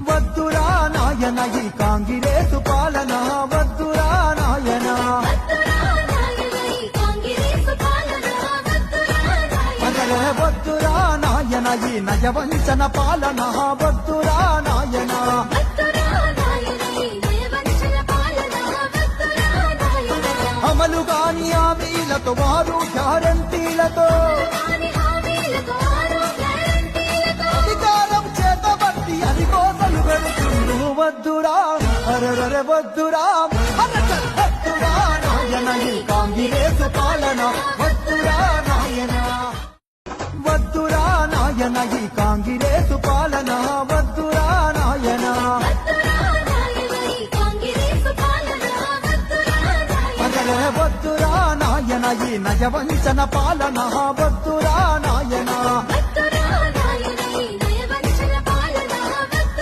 వద్దురా నాయన ఈ కాంగ్రెసు పాలన వద్దురా నాయన వద్దురా నాయన ఈ నయవంచన పాలన వద్దురా నాయన అమలు కాని హామీలతో వారు గ్యారంటీలతో అధికారం చేతబట్టి అది కోసలు పెడుతుండు వద్దురా అరరరే వద్దురా వద్దురా నాయన ఈ కాంగ్రెసు పాలన వద్దురా నాయన వద్దురా నాయన ఈ కాంగ్రెసు పాలన వద్దురా నాయన వద్దురా నాయన ఈ నయవంచన పాలన